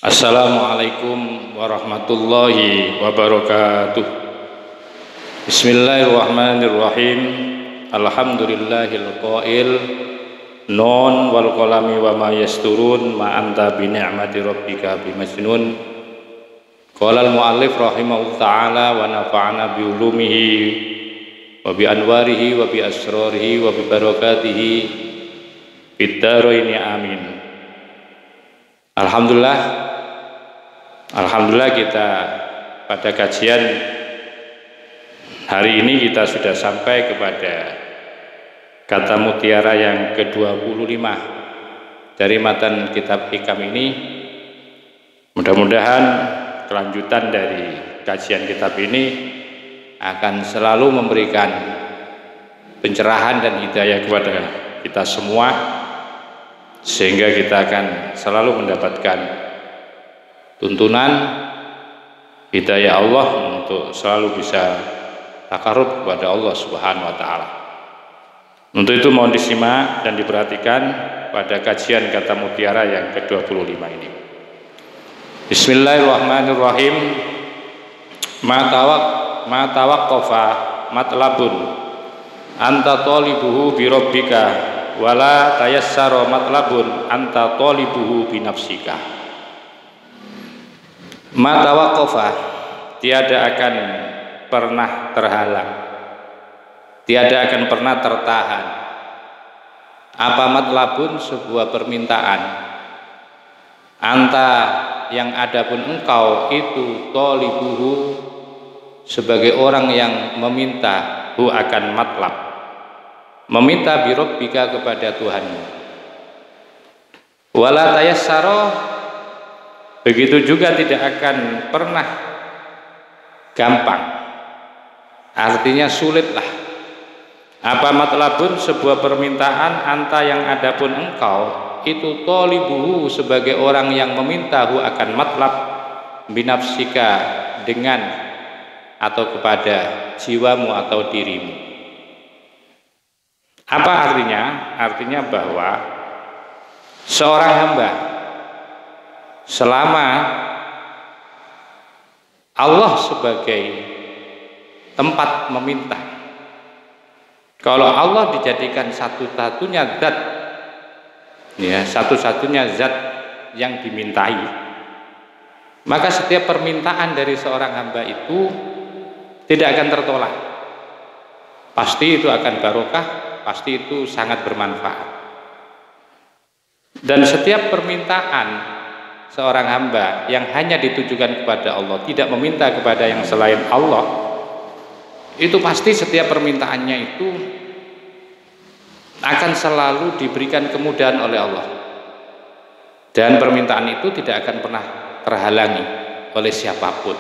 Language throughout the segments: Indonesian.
Assalamualaikum warahmatullahi wabarakatuh. Bismillahirrahmanirrahim. Alhamdulillahil qail nun wal qalami wa ma yasturun ma anta bi ni'mati rabbika bimajnun. Qala al muallif rahimahullahu ta'ala wa nafa'ana bi ulumihi wa bi anwarihi wa bi asrarihi wa bi barakatihi fid dharaini amin. Alhamdulillah kita pada kajian hari ini kita sudah sampai kepada kata mutiara yang ke-25 dari matan kitab Hikam ini. Mudah-mudahan kelanjutan dari kajian kitab ini akan selalu memberikan pencerahan dan hidayah kepada kita semua, sehingga kita akan selalu mendapatkan tuntunan hidayah Allah untuk selalu bisa takarub kepada Allah Subhanahu wa taala. Untuk itu mohon disimak dan diperhatikan pada kajian kata mutiara yang ke-25 ini. Bismillahirrahmanirrahim. Ma tawaqqafa matlabun anta talibuhu bi rabbika wala tayassara matlabun anta talibuhu bi nafsika. Ma tawaqqafa, tiada akan pernah terhalang, tiada akan pernah tertahan. Apa matlabun, sebuah permintaan, anta yang ada pun engkau itu tolibuhu, sebagai orang yang meminta hu akan matlab, meminta birabbika kepada Tuhanmu. Wala tayassara, begitu juga tidak akan pernah gampang, artinya sulitlah. Apa matlabun, sebuah permintaan, anta yang ada pun engkau itu tolibuhu, sebagai orang yang memintahu akan matlab, binafsika, dengan atau kepada jiwamu atau dirimu. Apa artinya? Artinya bahwa seorang hamba selama Allah sebagai tempat meminta, kalau Allah dijadikan satu-satunya zat, ya, satu-satunya zat yang dimintai, maka setiap permintaan dari seorang hamba itu tidak akan tertolak. Pasti itu akan barokah, pasti itu sangat bermanfaat. Dan setiap permintaan seorang hamba yang hanya ditujukan kepada Allah, tidak meminta kepada yang selain Allah, itu pasti setiap permintaannya itu akan selalu diberikan kemudahan oleh Allah, dan permintaan itu tidak akan pernah terhalangi oleh siapapun,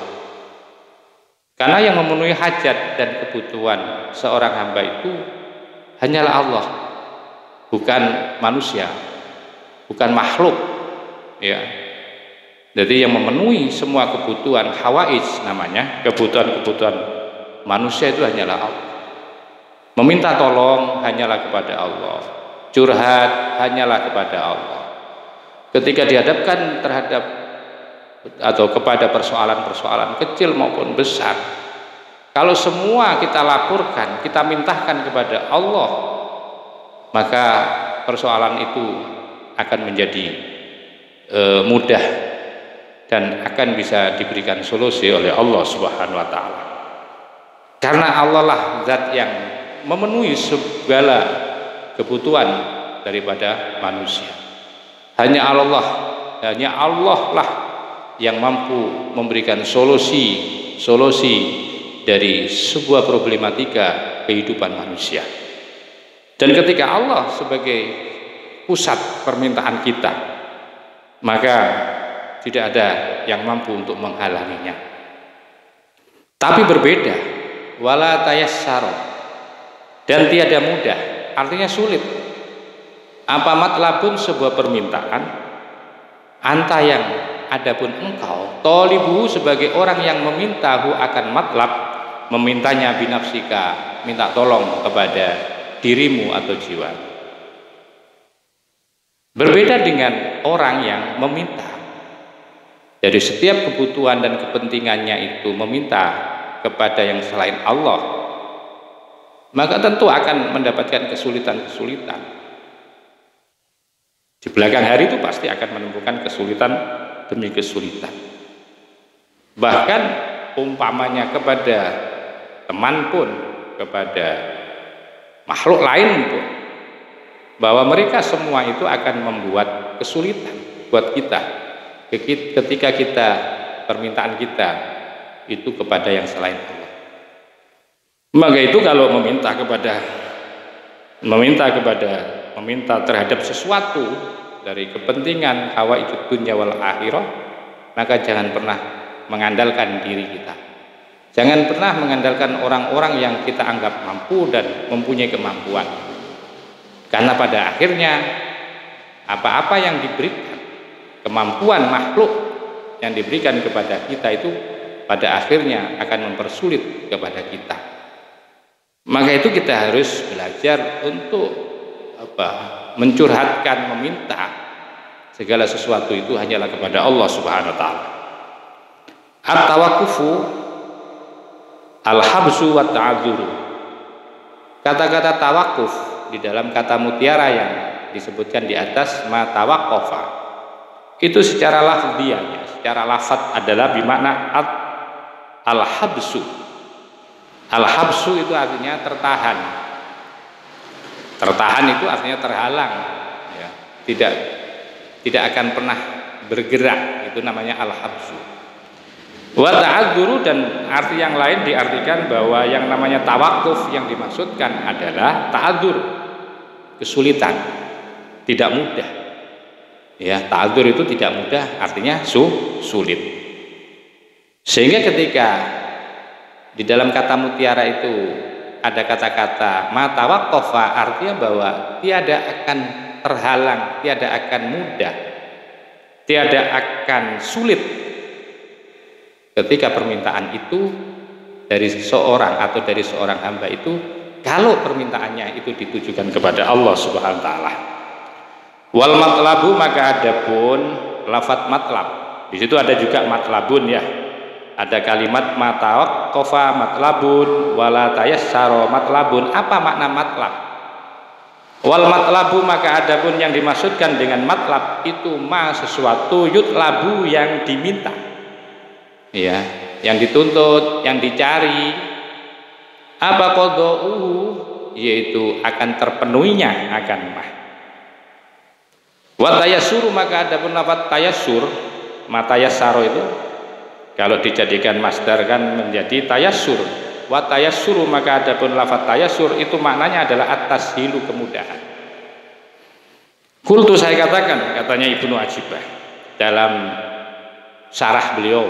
karena yang memenuhi hajat dan kebutuhan seorang hamba itu hanyalah Allah, bukan manusia, bukan makhluk, ya. Jadi yang memenuhi semua kebutuhan hawaij, namanya kebutuhan-kebutuhan manusia, itu hanyalah Allah. Meminta tolong hanyalah kepada Allah, curhat hanyalah kepada Allah. Ketika dihadapkan terhadap atau kepada persoalan-persoalan kecil maupun besar, kalau semua kita laporkan, kita mintakan kepada Allah, maka persoalan itu akan menjadi mudah dan akan bisa diberikan solusi oleh Allah Subhanahu wa taala. Karena Allah lah zat yang memenuhi segala kebutuhan daripada manusia. Hanya Allah lah yang mampu memberikan solusi dari sebuah problematika kehidupan manusia. Dan ketika Allah sebagai pusat permintaan kita, maka tidak ada yang mampu untuk menghalanginya. Tapi berbeda, wala tayassara, dan tiada mudah, artinya sulit. Apa matlabun, sebuah permintaan, anta yang adapun engkau tolibu, sebagai orang yang memintahu akan matlab, memintanya binafsika, minta tolong kepada dirimu atau jiwa. Berbeda dengan orang yang meminta dari setiap kebutuhan dan kepentingannya itu meminta kepada yang selain Allah, maka tentu akan mendapatkan kesulitan-kesulitan. Di belakang hari itu pasti akan menemukan kesulitan demi kesulitan. Bahkan umpamanya kepada teman pun, kepada makhluk lain pun, bahwa mereka semua itu akan membuat kesulitan buat kita ketika kita permintaan kita itu kepada yang selain Allah. Maka itu kalau meminta terhadap sesuatu dari kepentingan hawaijud dunya wal akhirah, maka jangan pernah mengandalkan diri kita. Jangan pernah mengandalkan orang-orang yang kita anggap mampu dan mempunyai kemampuan. Karena pada akhirnya apa-apa yang diberikan, kemampuan makhluk yang diberikan kepada kita itu pada akhirnya akan mempersulit kepada kita. Maka itu kita harus belajar untuk mencurhatkan, meminta segala sesuatu itu hanyalah kepada Allah Subhanahu wa taala. At-tawaqqufu al-habsu wa ta'adzuru. Kata-kata tawakuf di dalam kata mutiara yang disebutkan di atas, ma tawaqqafa, itu secara lafziyahnya, secara lafaz adalah bermakna al-habsu. Al-habsu itu artinya tertahan. Tertahan itu artinya terhalang, ya. Tidak akan pernah bergerak, itu namanya al-habsu. Wa ta'adzuru, dan arti yang lain diartikan bahwa yang namanya tawakuf yang dimaksudkan adalah ta'adzur, kesulitan, tidak mudah. Ya, ta'adzur itu tidak mudah, artinya sulit. Sehingga ketika di dalam kata mutiara itu ada kata-kata ma tawaqqafa, artinya bahwa tiada akan terhalang, tiada akan mudah, tiada akan sulit ketika permintaan itu dari seseorang atau dari seorang hamba itu, kalau permintaannya itu ditujukan kepada Allah Subhanahu wa taala. Wal matlabu, maka adapun lafadz matlab, di situ ada juga matlabun, ya. Ada kalimat matawaqqafa matlabun wala tayassara matlabun. Apa makna matlab? Wal matlabu, maka adapun yang dimaksudkan dengan matlab itu ma sesuatu yutlabu yang diminta, ya, yang dituntut, yang dicari. Apa qada'uhu, yaitu akan terpenuhinya akan mah. Wa tayassuru, maka adapun lafaz tayassur, ma tayassara itu kalau dijadikan masdar kan menjadi tayassur. Wa tayassuru, maka adapun lafaz tayassur itu maknanya adalah at-tashilu, kemudahan. Qultu, saya katakan, katanya Ibnu Ajibah dalam syarah beliau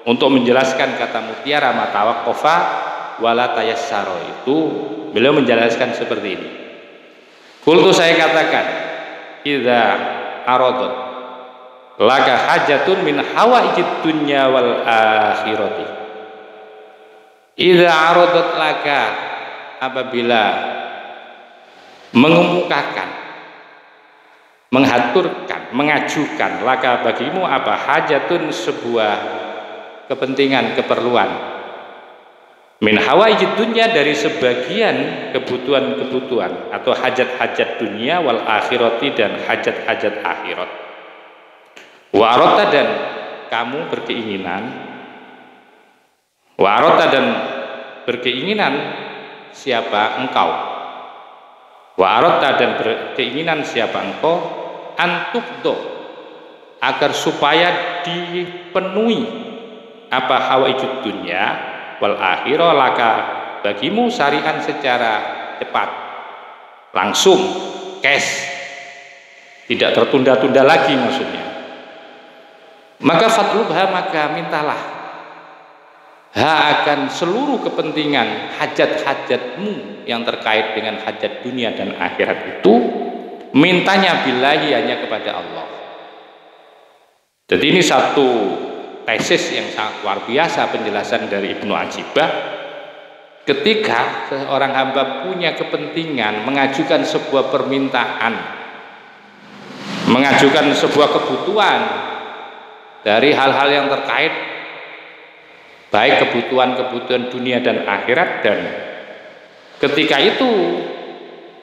untuk menjelaskan kata mutiara ma tawaqqafa wala tayassara, itu beliau menjelaskan seperti ini. Qultu, saya katakan, idza aradat laka hajatun min hawaijid dunya wal akhirati. Idza aradat laka, apabila mengemukakan, menghaturkan, mengajukan, laka bagimu apa, hajatun, sebuah kepentingan, keperluan, min hawaijid dunya, dari sebagian kebutuhan-kebutuhan atau hajat-hajat dunia, wal akhirati, dan hajat-hajat akhirat. Wa arota, dan kamu berkeinginan, wa arota, dan berkeinginan siapa engkau, wa arota, dan berkeinginan siapa engkau, antukdo, agar supaya dipenuhi apa hawaijud dunya wal akhirah laka bagimu syari'an, secara cepat, langsung, cash, tidak tertunda-tunda lagi maksudnya. Maka fatlubha, maka mintalah ha akan seluruh kepentingan hajat-hajatmu yang terkait dengan hajat dunia dan akhirat itu, mintanya billahi, hanya kepada Allah. Jadi ini satu tesis yang sangat luar biasa penjelasan dari Ibnu Ajibah. Ketika seorang hamba punya kepentingan, mengajukan sebuah permintaan, mengajukan sebuah kebutuhan, dari hal-hal yang terkait baik kebutuhan-kebutuhan dunia dan akhirat, dan ketika itu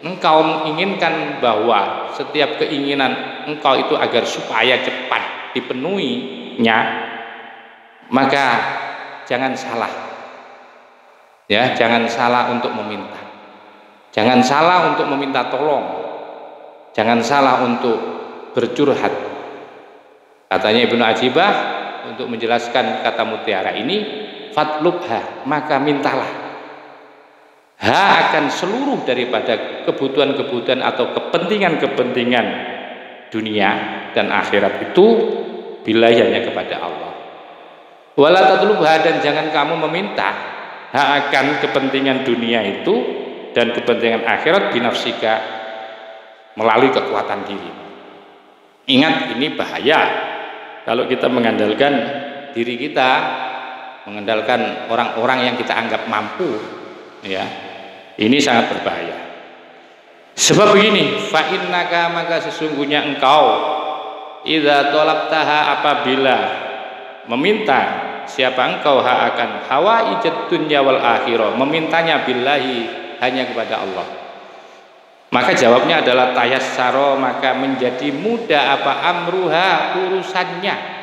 engkau menginginkan bahwa setiap keinginan engkau itu agar supaya cepat dipenuhinya, maka jangan salah, ya, jangan salah untuk meminta, jangan salah untuk meminta tolong, jangan salah untuk bercurhat. Katanya Ibnu Ajibah untuk menjelaskan kata mutiara ini, fatlubha, maka mintalah. Ha akan seluruh daripada kebutuhan-kebutuhan atau kepentingan-kepentingan dunia dan akhirat itu bila hanya kepada Allah. Wala tatlubha, dan jangan kamu meminta ha akan kepentingan dunia itu dan kepentingan akhirat binafsika, melalui kekuatan diri. Ingat, ini bahaya kalau kita mengandalkan diri kita, mengandalkan orang-orang yang kita anggap mampu, ya. Ini sangat berbahaya. Sebab begini, fa innaka, maka sesungguhnya engkau, idza talabtaha, apabila meminta siapa engkau, ha akan hawaijad dunya wal akhirah, memintanya billahi, hanya kepada Allah. Maka jawabnya adalah tayassara, maka menjadi mudah apa amruha, urusannya.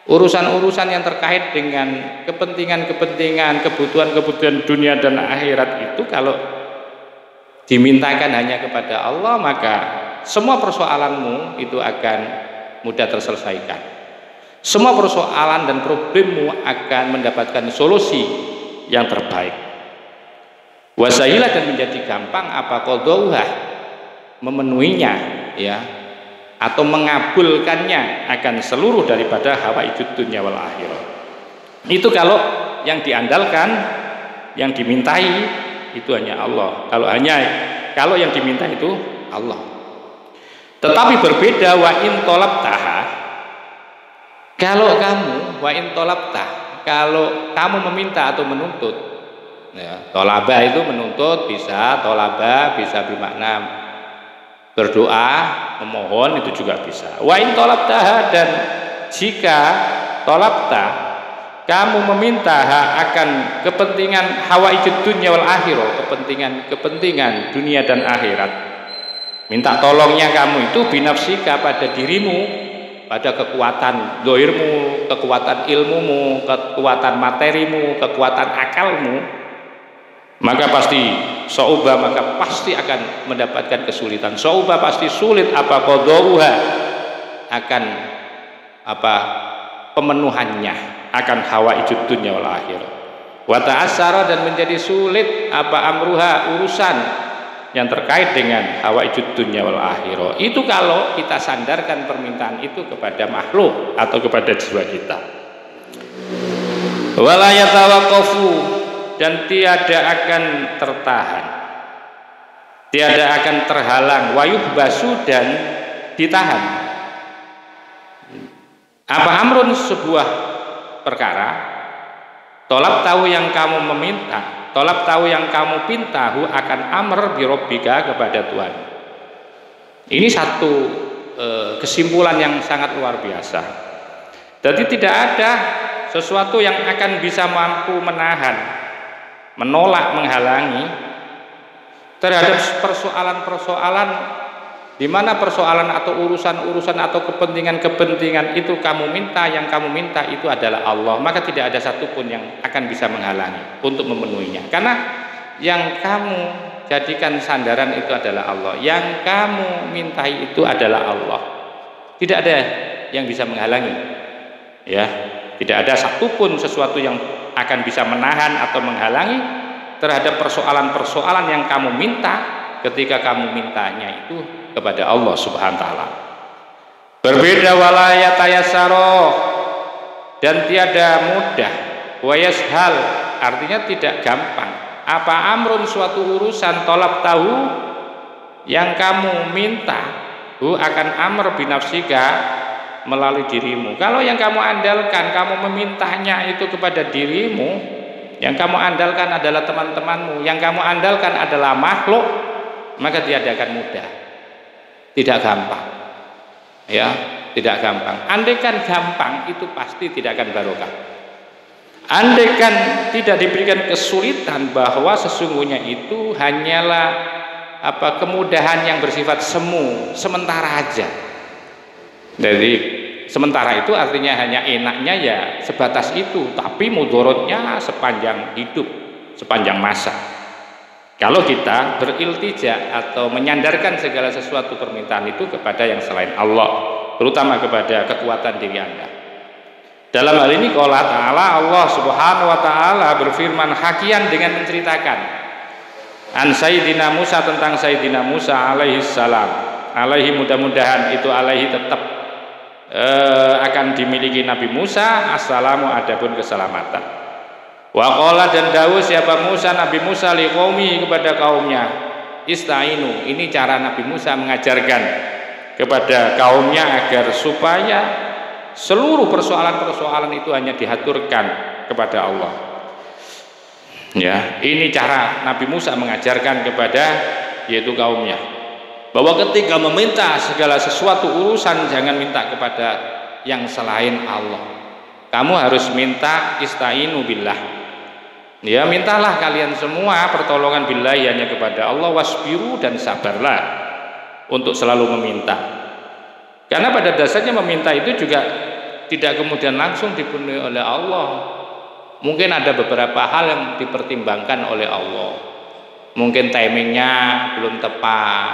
Urusan-urusan yang terkait dengan kepentingan-kepentingan, kebutuhan-kebutuhan dunia dan akhirat itu kalau dimintakan hanya kepada Allah, maka semua persoalanmu itu akan mudah terselesaikan. Semua persoalan dan problemmu akan mendapatkan solusi yang terbaik. Wasailah, dan menjadi gampang apa qadauha, memenuhinya, ya, atau mengabulkannya akan seluruh daripada hawaijud dunya wal akhirah. Itu kalau yang diandalkan, yang dimintai itu hanya Allah. Kalau yang diminta itu Allah. Tetapi berbeda wa in talabtaha, kalau kamu wa in talabtah, kalau kamu meminta atau menuntut, ya, tolaba itu menuntut, bisa tolaba bisa bermakna berdoa, memohon, itu juga bisa. Wa in talabtaha, dan jika talabta, kamu meminta akan kepentingan hawaijud dunya wal akhirah, kepentingan dunia dan akhirat, minta tolongnya kamu itu binafsika, pada dirimu, pada kekuatan zahirmu, kekuatan ilmumu, kekuatan materimu, kekuatan akalmu, maka pasti akan mendapatkan kesulitan. Sauba pasti sulit apa qadauha, akan apa pemenuhannya, akan hawaijud dunya wal akhirah. Wa ta'assara, dan menjadi sulit apa amruha, urusan yang terkait dengan hawaijud dunya wal akhirah. Itu kalau kita sandarkan permintaan itu kepada makhluk atau kepada jiwa kita. Wala yatawaqqafu, dan tiada akan tertahan, tiada akan terhalang, wayuh basu, dan ditahan. Apa amrun, sebuah perkara, tolab tahu yang kamu meminta, tolab tahu yang kamu pinta, hu akan amr birobbika, kepada Tuhan. Ini satu kesimpulan yang sangat luar biasa. Jadi tidak ada sesuatu yang akan bisa mampu menahan, menolak, menghalangi terhadap persoalan-persoalan di mana persoalan atau urusan-urusan atau kepentingan-kepentingan itu kamu minta, yang kamu minta itu adalah Allah, maka tidak ada satupun yang akan bisa menghalangi untuk memenuhinya, karena yang kamu jadikan sandaran itu adalah Allah, yang kamu mintai itu adalah Allah, tidak ada yang bisa menghalangi, ya, tidak ada satupun sesuatu yang akan bisa menahan atau menghalangi terhadap persoalan-persoalan yang kamu minta ketika kamu mintanya itu kepada Allah Subhanahu wa taala. Berbeda wala yatayassara, dan tiada mudah, wa yashal, artinya tidak gampang. Apa amrun, suatu urusan, tolab tahu yang kamu minta, hu akan amr binafsika, melalui dirimu. Kalau yang kamu andalkan, kamu memintanya itu kepada dirimu, yang kamu andalkan adalah teman-temanmu, yang kamu andalkan adalah makhluk, maka tiada akan mudah, tidak gampang, ya. tidak gampang. Andaikan gampang itu pasti tidak akan barokah. Andaikan tidak diberikan kesulitan, bahwa sesungguhnya itu hanyalah kemudahan yang bersifat semu, sementara aja. Jadi sementara itu artinya hanya enaknya ya sebatas itu, tapi mudorotnya sepanjang hidup, sepanjang masa. Kalau kita beriltija atau menyandarkan segala sesuatu permintaan itu kepada yang selain Allah, terutama kepada kekuatan diri Anda. Dalam hal ini qala ta'ala, Allah Subhanahu wa taala berfirman hakian dengan menceritakan an Sayyidina Musa, tentang Sayyidina Musa alaihi salam. Alaihi, mudah-mudahan itu alaihi tetap akan dimiliki Nabi Musa, assalamu adapun keselamatan. Wa qala, dan dawuh siapa Musa, Nabi Musa liqaumi, kepada kaumnya, istainu. Ini cara Nabi Musa mengajarkan kepada kaumnya agar supaya seluruh persoalan-persoalan itu hanya dihaturkan kepada Allah. Ya, ini cara Nabi Musa mengajarkan kepada yaitu kaumnya, bahwa ketika meminta segala sesuatu urusan jangan minta kepada yang selain Allah. Kamu harus minta istainu billah. Ya, mintalah kalian semua pertolongan billahi hanya kepada Allah, wasbiru, dan sabarlah untuk selalu meminta. Karena pada dasarnya meminta itu juga tidak kemudian langsung dipenuhi oleh Allah. Mungkin ada beberapa hal yang dipertimbangkan oleh Allah. Mungkin timingnya belum tepat.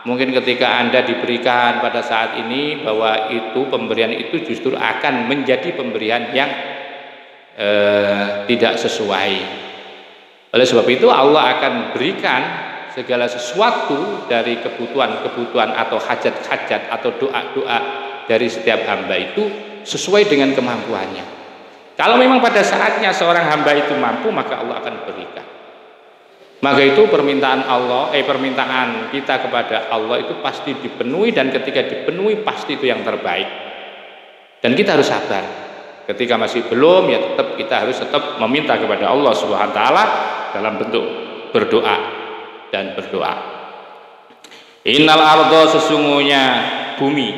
Mungkin ketika Anda diberikan pada saat ini, bahwa itu pemberian itu justru akan menjadi pemberian yang tidak sesuai. Oleh sebab itu Allah akan berikan segala sesuatu dari kebutuhan-kebutuhan atau hajat-hajat atau doa-doa dari setiap hamba itu sesuai dengan kemampuannya. Kalau memang pada saatnya seorang hamba itu mampu, maka Allah akan berikan. Maka itu permintaan kita kepada Allah itu pasti dipenuhi, dan ketika dipenuhi pasti itu yang terbaik. Dan kita harus sabar. Ketika masih belum, ya kita harus tetap meminta kepada Allah Subhanahu wa taala dalam bentuk berdoa dan berdoa. Innal ardo, sesungguhnya bumi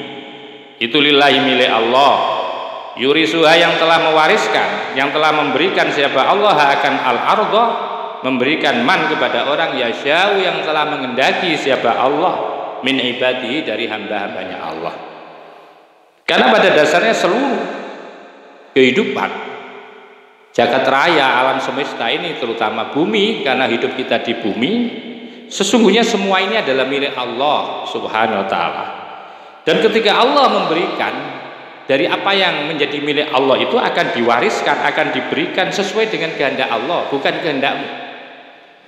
itu lillahi, milik Allah. Yurisuha, yang telah mewariskan, yang telah memberikan siapa Allah akan al ardo, memberikan man kepada orang yasyau, yang telah mengendaki siapa Allah min ibadihi, dari hamba-hambanya Allah. Karena pada dasarnya seluruh kehidupan jagat raya alam semesta ini, terutama bumi, karena hidup kita di bumi, sesungguhnya semua ini adalah milik Allah Subhanahu wa taala. Dan ketika Allah memberikan, dari apa yang menjadi milik Allah itu akan diwariskan, akan diberikan sesuai dengan kehendak Allah, bukan kehendakmu,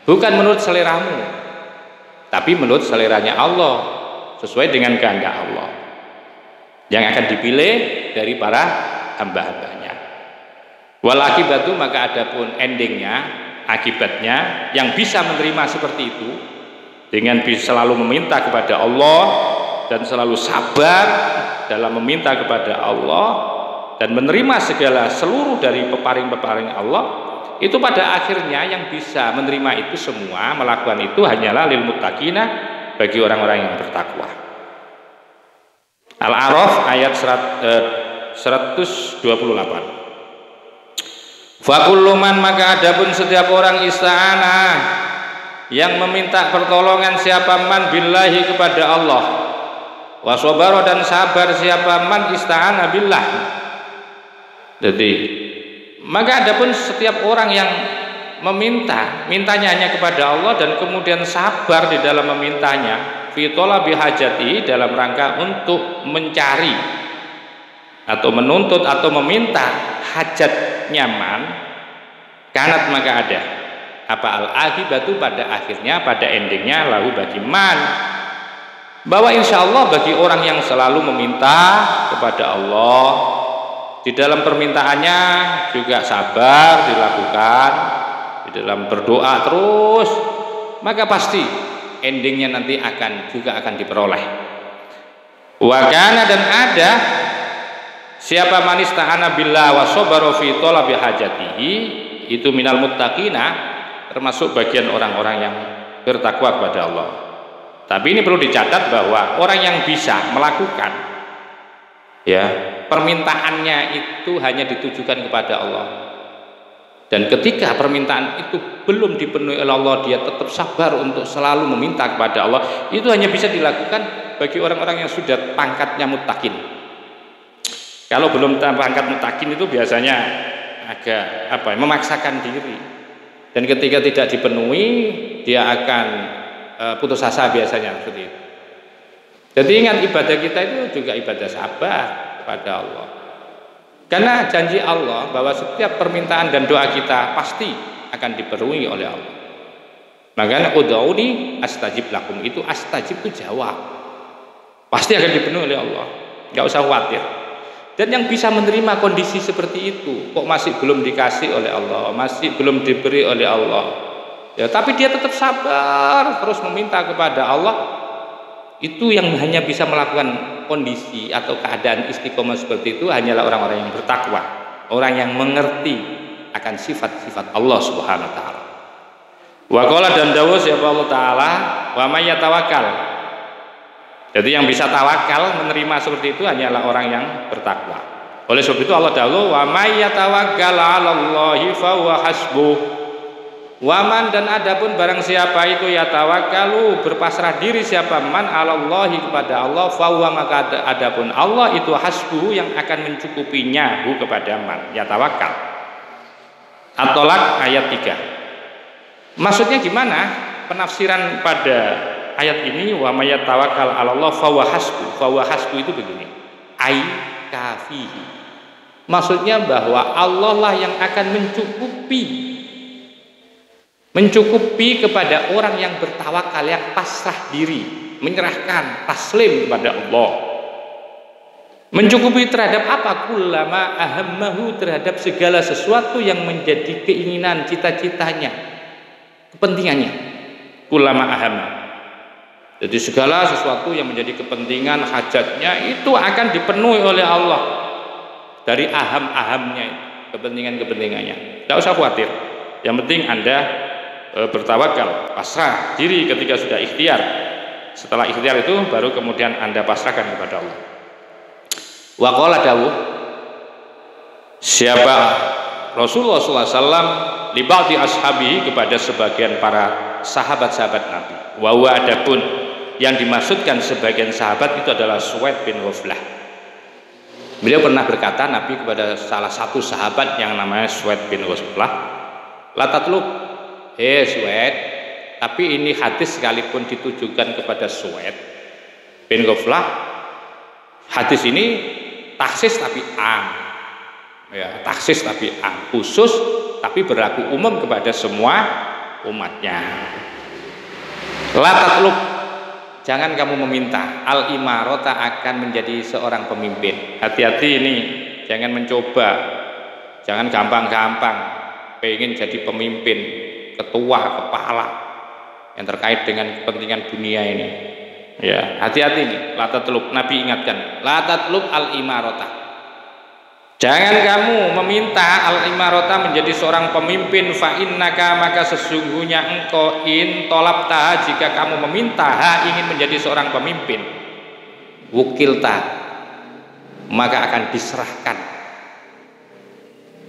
bukan menurut seleramu, tapi menurut seleranya Allah, sesuai dengan kehendak Allah yang akan dipilih dari para hamba-hambanya. Wal akibatu, maka adapun endingnya, akibatnya, yang bisa menerima seperti itu dengan selalu meminta kepada Allah dan selalu sabar dalam meminta kepada Allah dan menerima segala seluruh dari peparing-peparing Allah, itu pada akhirnya yang bisa menerima itu semua, melakukan itu hanyalah lil muttaqina, bagi orang-orang yang bertakwa. Al-A'raf ayat 128. Fakulluman, maka adapun setiap orang ista'anah, yang meminta pertolongan siapa man billahi, kepada Allah, wasobaro, dan sabar siapa man ista'anah billah. Jadi maka adapun setiap orang yang mintanya hanya kepada Allah, dan kemudian sabar di dalam memintanya, fi thalabi hajati, dalam rangka untuk mencari atau menuntut atau meminta hajat nyaman, kanat, maka ada apa al-akibatu, pada akhirnya, pada endingnya, lahu, bagi man, bahwa insya Allah bagi orang yang selalu meminta kepada Allah, di dalam permintaannya juga sabar dilakukan, di dalam berdoa terus, maka pasti endingnya nanti juga akan diperoleh. Wakana, dan ada siapa man ista'ana billah wa sabara fi thalabi hajatihi, itu minal muttaqina, termasuk bagian orang-orang yang bertakwa kepada Allah. Tapi ini perlu dicatat bahwa orang yang bisa melakukan Ya, permintaannya itu hanya ditujukan kepada Allah. Dan ketika permintaan itu belum dipenuhi oleh Allah, dia tetap sabar untuk selalu meminta kepada Allah. Itu hanya bisa dilakukan bagi orang-orang yang sudah pangkatnya muttaqin. Kalau belum pangkat muttaqin itu biasanya agak memaksakan diri. Dan ketika tidak dipenuhi, dia akan putus asa biasanya seperti itu. Jadi ingat, ibadah kita itu juga ibadah sabar kepada Allah. Karena janji Allah bahwa setiap permintaan dan doa kita pasti akan dipenuhi oleh Allah. Makanya ud'uni astajib lakum, itu astajib itu jawab. Pasti akan dipenuhi oleh Allah. Enggak usah khawatir. Dan yang bisa menerima kondisi seperti itu, kok masih belum dikasih oleh Allah, masih belum diberi oleh Allah. Ya, tapi dia tetap sabar terus meminta kepada Allah. Itu yang hanya bisa melakukan kondisi atau keadaan istiqomah seperti itu hanyalah orang-orang yang bertakwa, orang yang mengerti akan sifat-sifat Allah Subhanahu wa taala. Wa qala, dan dawuh siapa Allah taala, wa may yatawakkal. Jadi yang bisa tawakal menerima seperti itu hanyalah orang yang bertakwa. Oleh sebab itu Allah dawuh, wa may yatawakkal 'alallahi fa huwa hasbuh. Waman, dan adapun barang siapa itu yatawakkalu, berpasrah diri siapa man 'alallahi kepada Allah, fahuwa, maka adapun Allah itu hasbuhu, yang akan mencukupinya hu kepada man yatawakkal. At-Tolaq ayat 3. Maksudnya gimana penafsiran pada ayat ini, wa may yatawakkal 'alallah fahuwa hasbuh. Fahuwa hasbuh itu begini, ai kafihi. Maksudnya bahwa Allah lah yang akan mencukupi kepada orang yang bertawakal, yang pasrah diri, menyerahkan, taslim kepada Allah. Mencukupi terhadap apa? Kullama ahammahu, terhadap segala sesuatu yang menjadi keinginan, cita-citanya, kepentingannya. Kullama ahamma. Jadi segala sesuatu yang menjadi kepentingan, hajatnya itu akan dipenuhi oleh Allah. Dari aham-ahamnya, kepentingan-kepentingannya. Tidak usah khawatir. Yang penting Anda bertawakal, pasrah diri ketika sudah ikhtiar. Setelah ikhtiar itu baru kemudian Anda pasrahkan kepada Allah. Wa qala dawuh siapa Rasulullah SAW li ba'di ashabihi, kepada sebagian para sahabat-sahabat Nabi. Wa huwa, adapun yang dimaksudkan sebagian sahabat itu adalah Suwaid bin Ghaflah. Beliau pernah berkata, Nabi kepada salah satu sahabat yang namanya Suwaid bin Ghaflah, la tatlub, Suwaid, tapi ini hadis sekalipun ditujukan kepada Suwaid bin Ghaflah, hadis ini taksis tapi am, ya, taksis tapi am, khusus tapi berlaku umum kepada semua umatnya. La tatlub, jangan kamu meminta al imarota, akan menjadi seorang pemimpin. Hati-hati ini, jangan mencoba, jangan gampang-gampang pengen jadi pemimpin, ketua, kepala yang terkait dengan kepentingan dunia ini. Ya, hati-hati nih. La tatlub, Nabi ingatkan, la tatlub al imarota. Jangan kamu meminta al imarota, menjadi seorang pemimpin. Fa innaka, maka sesungguhnya engkau, in tolabta, jika kamu meminta ingin menjadi seorang pemimpin, wukilta, maka akan diserahkan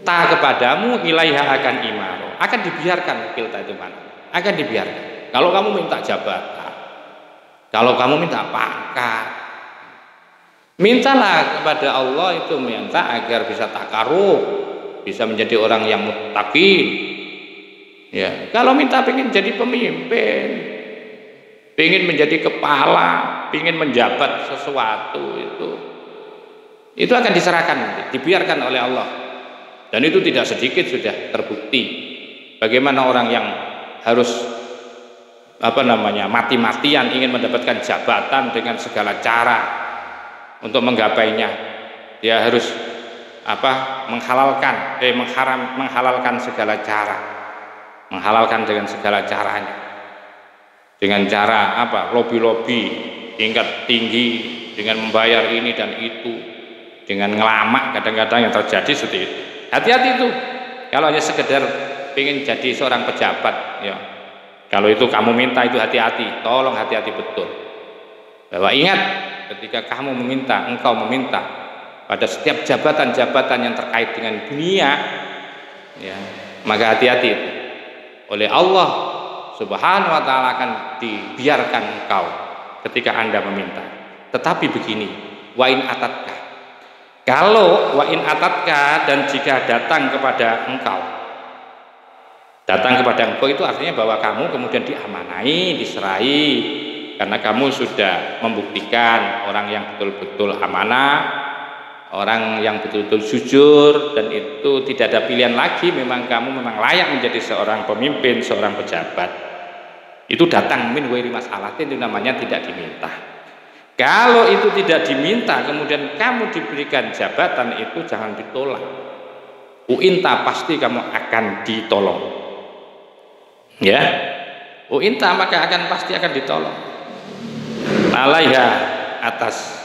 kepadamu, ilaiha, akan imaro, akan dibiarkan. Wukilta itu mana? Akan dibiarkan. Kalau kamu minta jabatan, kalau kamu minta pangkat, mintalah kepada Allah, itu minta agar bisa takarub, bisa menjadi orang yang muttaqin. Ya, kalau minta pengen jadi pemimpin, pengen menjadi kepala, pengen menjabat sesuatu, itu akan diserahkan, dibiarkan oleh Allah. Dan itu tidak sedikit sudah terbukti bagaimana orang yang harus mati-matian ingin mendapatkan jabatan dengan segala cara untuk menggapainya. Dia harus menghalalkan segala cara, menghalalkan dengan segala caranya, dengan cara lobi-lobi tingkat tinggi, dengan membayar ini dan itu, dengan ngelamak, kadang-kadang yang terjadi seperti itu. Hati-hati itu, kalau hanya sekedar ingin jadi seorang pejabat, ya. Kalau itu kamu minta, itu hati-hati, tolong hati-hati betul. Bahwa ingat, ketika kamu meminta, engkau meminta, pada setiap jabatan-jabatan yang terkait dengan dunia, ya, maka hati-hati. Oleh Allah Subhanahu wa taala akan dibiarkan engkau ketika Anda meminta. Tetapi begini, wa in atatka. Kalau wa in atatka, dan jika datang kepada engkau. Datang kepada engkau itu artinya bahwa kamu kemudian diamanai, diserai, karena kamu sudah membuktikan orang yang betul-betul amanah, orang yang betul-betul jujur, dan itu tidak ada pilihan lagi, memang kamu memang layak menjadi seorang pemimpin, seorang pejabat. Itu datang min ghairi mas'alatin, itu namanya tidak diminta. Kalau itu tidak diminta kemudian kamu diberikan jabatan, itu jangan ditolak. Uinta, pasti kamu akan ditolong. Ya, uinta maka pasti akan ditolong. Alaiha, atas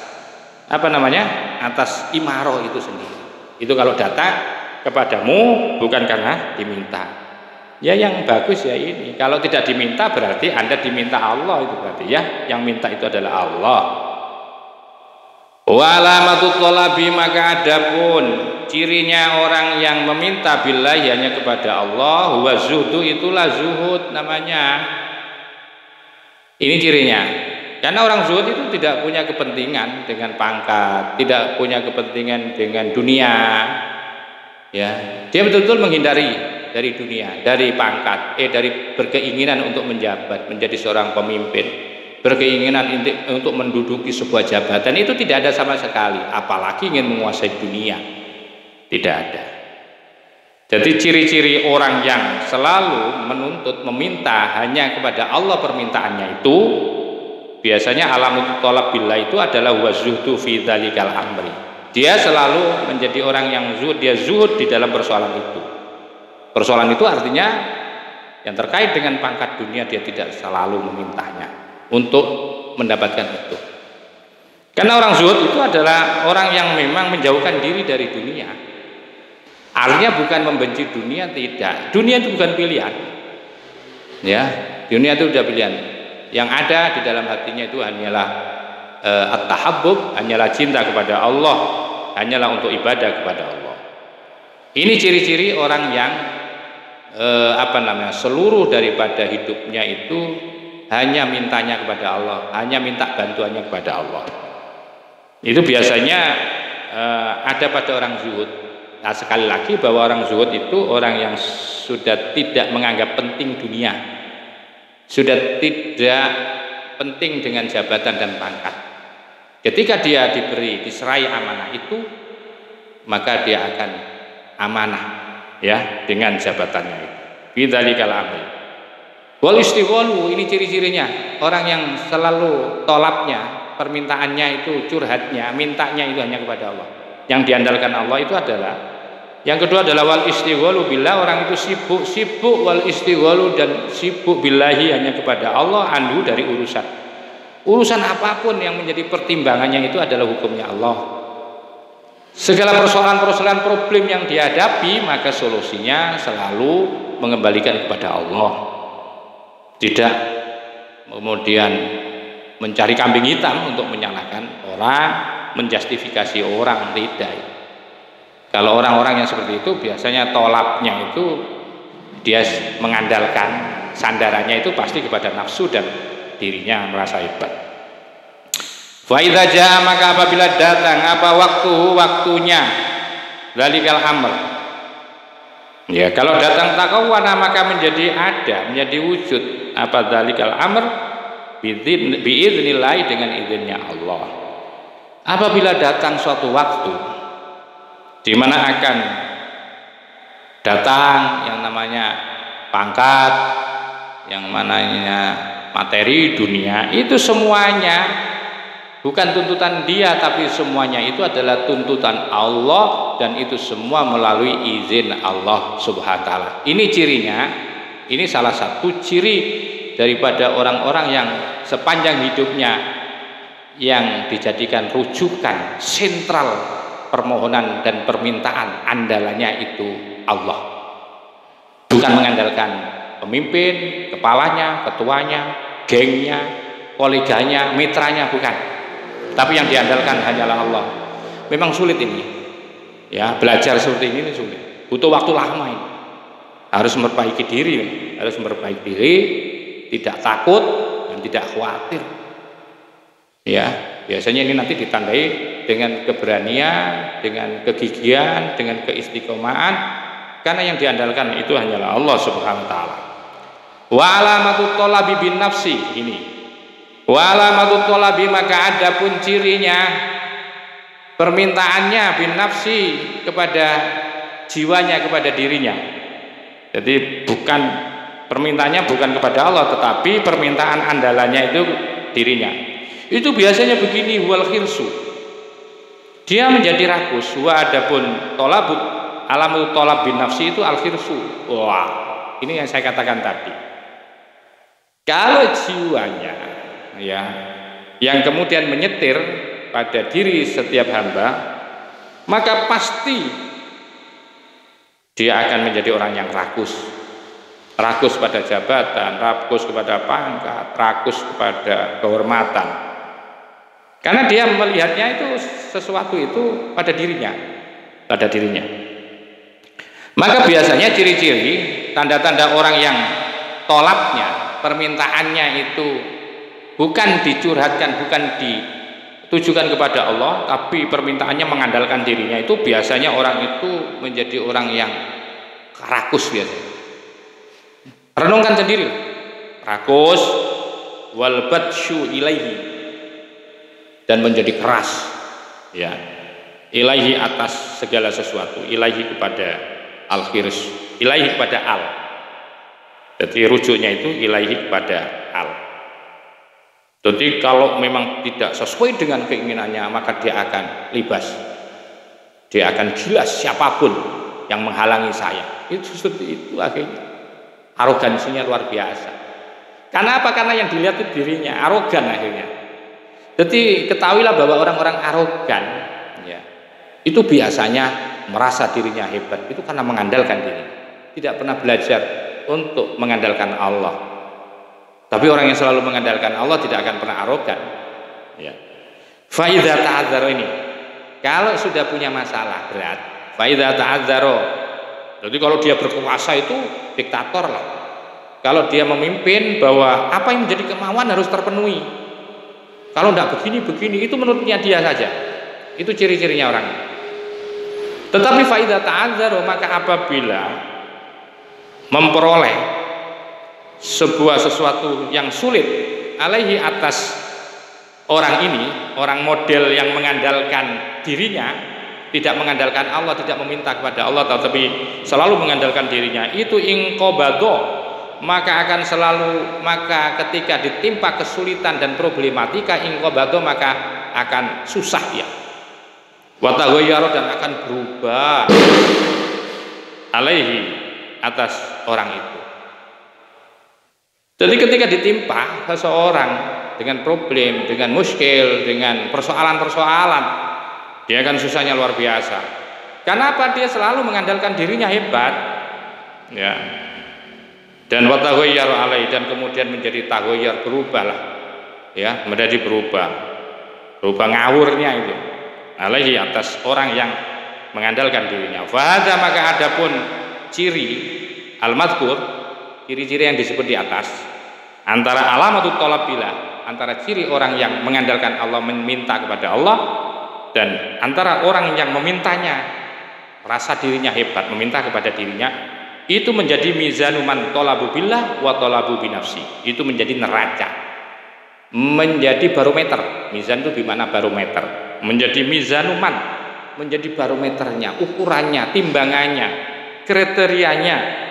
apa namanya? Atas imaroh itu sendiri. Itu kalau datang kepadamu bukan karena diminta. Ya yang bagus ya ini. Kalau tidak diminta berarti Anda diminta Allah, itu berarti ya yang minta itu adalah Allah. Wa alamatut thalabi, maka adapun cirinya orang yang meminta billahi hanya kepada Allah, wa zuhdu, itulah zuhud namanya. Ini cirinya. Karena orang zuhud itu tidak punya kepentingan dengan pangkat, tidak punya kepentingan dengan dunia. Ya, dia betul-betul menghindari dari dunia, dari pangkat, dari berkeinginan untuk menjabat, menjadi seorang pemimpin, berkeinginan untuk menduduki sebuah jabatan, itu tidak ada sama sekali, apalagi ingin menguasai dunia. Tidak ada. Jadi ciri-ciri orang yang selalu menuntut, meminta hanya kepada Allah permintaannya itu, biasanya alamut tolab billah itu adalah wazuhdu fi dzalikal amri. Dia selalu menjadi orang yang zuhud, dia zuhud di dalam persoalan itu. Persoalan itu artinya yang terkait dengan pangkat dunia, dia tidak selalu memintanya untuk mendapatkan itu. Karena orang zuhud itu adalah orang yang memang menjauhkan diri dari dunia. Artinya bukan membenci dunia, tidak. Dunia itu bukan pilihan. Ya, dunia itu sudah pilihan. Yang ada di dalam hatinya itu hanyalah at-tahabbub, hanyalah cinta kepada Allah, hanyalah untuk ibadah kepada Allah. Ini ciri-ciri orang yang seluruh daripada hidupnya itu hanya mintanya kepada Allah, hanya minta bantuannya kepada Allah. Itu biasanya ada pada orang zuhud. Nah, sekali lagi bahwa orang zuhud itu orang yang sudah tidak menganggap penting dunia, sudah tidak penting dengan jabatan dan pangkat. Ketika dia diserai amanah itu, maka dia akan amanah ya dengan jabatannya itu. Bidzalikal amri. Wal istighalu, ini ciri-cirinya orang yang selalu tolapnya, permintaannya itu, curhatnya, mintanya itu hanya kepada Allah. Yang diandalkan Allah itu adalah, yang kedua adalah wal istighalu billah, orang itu sibuk wal istighalu, dan sibuk billahi hanya kepada Allah, anhu dari urusan apapun yang menjadi pertimbangannya itu adalah hukumnya Allah. Segala persoalan-persoalan problem yang dihadapi, maka solusinya selalu mengembalikan kepada Allah. Tidak kemudian mencari kambing hitam untuk menyalahkan orang, menjustifikasi orang, tidak. Kalau orang-orang yang seperti itu biasanya tolapnya itu dia mengandalkan sandarannya itu pasti kepada nafsu dan dirinya merasa hebat. Fa idza jaa, maka apabila datang apa waktunya dzalikal amr. Ya, kalau datang taqawwana maka menjadi wujud apa dzalikal amr biiznillah, dengan izinnya Allah. Apabila datang suatu waktu di mana akan datang yang namanya pangkat, yang mananya materi dunia, itu semuanya bukan tuntutan dia, tapi semuanya itu adalah tuntutan Allah, dan itu semua melalui izin Allah Subhanahu wa taala. Ini cirinya, ini salah satu ciri daripada orang-orang yang sepanjang hidupnya yang dijadikan rujukan sentral permohonan dan permintaan, andalannya itu Allah. Bukan mengandalkan pemimpin, kepalanya, ketuanya, gengnya, koleganya, mitranya, bukan. Tapi yang diandalkan hanyalah Allah. memang sulit ini. Ya, belajar seperti ini sulit. Butuh waktu lama ini. Harus memperbaiki diri, tidak takut dan tidak khawatir. Ya, biasanya ini nanti ditandai dengan keberanian, dengan kegigihan, dengan keistiqomahan, karena yang diandalkan itu hanyalah Allah Subhanahu wa taala. Wa alamatut thalabi bin nafsi ini. Wa alamatut thalabi, maka ada pun cirinya permintaannya bin nafsi kepada jiwanya, kepada dirinya. Jadi bukan permintaannya bukan kepada Allah, tetapi permintaan andalannya itu dirinya. Itu biasanya begini, wal khirsu. Dia menjadi rakus. Wa adapun tolabut alamul tolab bin nafsi itu al khirsu. Wah, ini yang saya katakan tadi. Kalau jiwanya ya yang kemudian menyetir pada diri setiap hamba, maka pasti dia akan menjadi orang yang rakus pada jabatan, rakus kepada pangkat, rakus kepada kehormatan, karena dia melihatnya itu sesuatu itu pada dirinya. Maka biasanya ciri-ciri tanda-tanda orang yang tolabnya, permintaannya itu bukan dicurhatkan, bukan ditujukan kepada Allah, tapi permintaannya mengandalkan dirinya, itu biasanya orang itu menjadi orang yang rakus biasanya. Renungkan sendiri, rakus wal batsyu ilaihi, dan menjadi keras ya, ilaihi atas segala sesuatu, ilaihi kepada al-khirs, ilaihi kepada al. Jadi rujuknya itu ilaihi kepada al. Jadi kalau memang tidak sesuai dengan keinginannya, maka dia akan libas, dia akan jelas siapapun yang menghalangi saya. Itu seperti itu akhirnya. Arogansinya luar biasa. Karena apa? Karena yang dilihat itu dirinya, arogan akhirnya. Jadi ketahuilah bahwa orang-orang arogan ya, itu biasanya merasa dirinya hebat, itu karena mengandalkan diri, tidak pernah belajar untuk mengandalkan Allah. Tapi orang yang selalu mengandalkan Allah tidak akan pernah arogan. Ya. Fa idza ta'adzara ini, kalau sudah punya masalah berat, fa idza ta'adzara. Jadi kalau dia berkuasa itu diktator lah. Kalau dia memimpin bahwa apa yang menjadi kemauan harus terpenuhi. Kalau tidak begini, itu menurutnya dia saja. Itu ciri-cirinya orang. Tetapi fa idza ta'adzara, maka apabila memperoleh sebuah sesuatu yang sulit alaihi atas orang ini, orang model yang mengandalkan dirinya, tidak mengandalkan Allah, tidak meminta kepada Allah, tetapi selalu mengandalkan dirinya, itu inqobado, maka ketika ditimpa kesulitan dan problematika inqobado, maka akan susah dia, wataghayyara, dan akan berubah alaihi atas orang itu. Jadi ketika ditimpa seseorang dengan problem, dengan muskil, dengan persoalan-persoalan, dia akan susahnya luar biasa. Kenapa? Dia selalu mengandalkan dirinya hebat, ya. Dan wataghayyar alaihi, dan kemudian menjadi taghayyar, berubahlah, ya, menjadi berubah ngawurnya itu alaihi atas orang yang mengandalkan dirinya. Fahadza, maka adapun ciri al-madhkur, ciri-ciri yang disebut di atas, antara alamatut thalab billah, antara ciri orang yang mengandalkan Allah, meminta kepada Allah, dan antara orang yang memintanya, rasa dirinya hebat, meminta kepada dirinya, itu menjadi mizanu man thalabu billah wa thalabu binafsi. Itu menjadi neraca, menjadi barometer. Mizan itu bermakna barometer. Menjadi mizanu man, menjadi barometernya, ukurannya, timbangannya, kriterianya.